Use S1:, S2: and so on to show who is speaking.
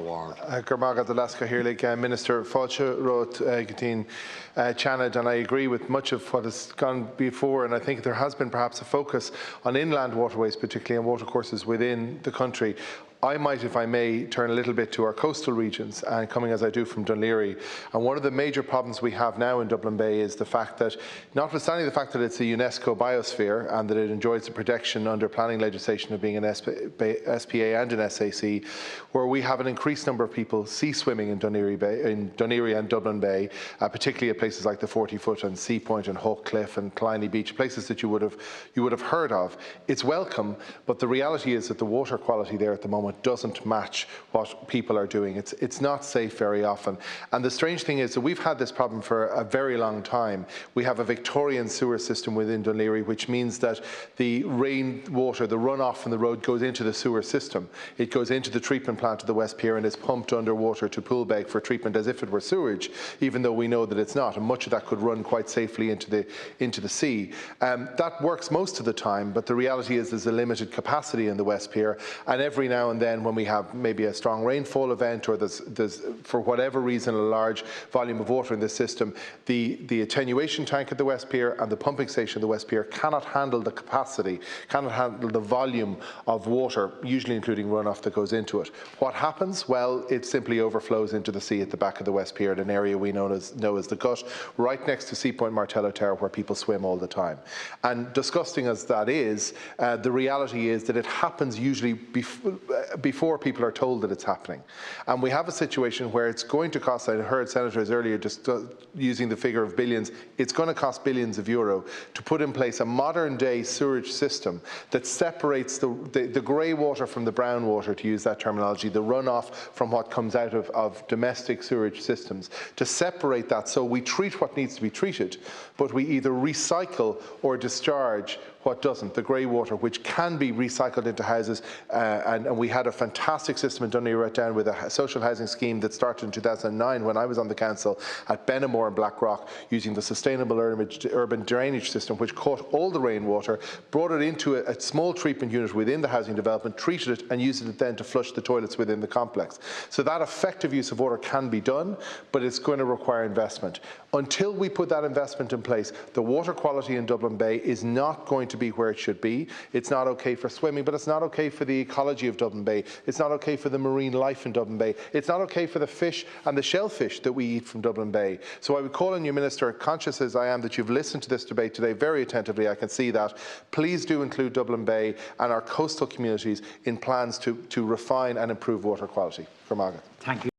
S1: ward.
S2: Gormaga Alaska Hirlik, Minister Fáilte wrote Gatín Chanad, and I agree with much of what has gone before, and I think there has been perhaps a focus on inland waterways, particularly and watercourses within the country. I might, if I may, turn a little bit to our coastal regions, and coming as I do from Dún Laoghaire. And one of the major problems we have now in Dublin Bay is the fact that, notwithstanding the fact that it's a UNESCO biosphere and that it enjoys the protection under planning legislation of being an SPA and an SAC, where we have an increased number of people sea swimming in Dún Laoghaire and Dublin Bay, particularly at places like the 40-foot and Seapoint and Hook Cliff and Killiney Beach, places that you would have heard of. It's welcome, but the reality is that the water quality there at the moment doesn't match what people are doing. It's not safe very often. And the strange thing is that we've had this problem for a very long time. We have a Victorian sewer system within Dún Laoghaire, which means that the rainwater, the runoff from the road, goes into the sewer system. It goes into the treatment plant of the West Pier and is pumped underwater to Poolbeg for treatment as if it were sewage, even though we know that it's not. And much of that could run quite safely into the sea. That works most of the time, but the reality is there's a limited capacity in the West Pier, and every now and then when we have maybe a strong rainfall event, or there's for whatever reason a large volume of water in the system, the attenuation tank at the West Pier and the pumping station at the West Pier cannot handle the capacity, cannot handle the volume of water, usually including runoff that goes into it. What happens? Well, it simply overflows into the sea at the back of the West Pier, at an area we know as the Gut, right next to Seapoint Martello Tower, where people swim all the time. And disgusting as that is, the reality is that it happens usually before people are told that it's happening. And we have a situation where it's going to cost, I heard senators earlier just using the figure of billions, it's going to cost billions of euro to put in place a modern day sewerage system that separates the grey water from the brown water, to use that terminology, the runoff from what comes out of domestic sewerage systems, to separate that so we treat what needs to be treated, but we either recycle or discharge what doesn't, the grey water, which can be recycled into houses. And we had a fantastic system in Dún Laoghaire-Rathdown with a social housing scheme that started in 2009 when I was on the council at Benamore and Blackrock, using the sustainable urban drainage system, which caught all the rainwater, brought it into a small treatment unit within the housing development, treated it and used it then to flush the toilets within the complex. So that effective use of water can be done, but it's going to require investment. Until we put that investment in place, the water quality in Dublin Bay is not going to be where it should be. It's not okay for swimming, but it's not okay for the ecology of Dublin Bay. It's not okay for the marine life in Dublin Bay. It's not okay for the fish and the shellfish that we eat from Dublin Bay. So I would call on you, Minister, conscious as I am that you've listened to this debate today very attentively, I can see that. Please do include Dublin Bay and our coastal communities in plans to refine and improve water quality. Gormaga.
S3: Thank you.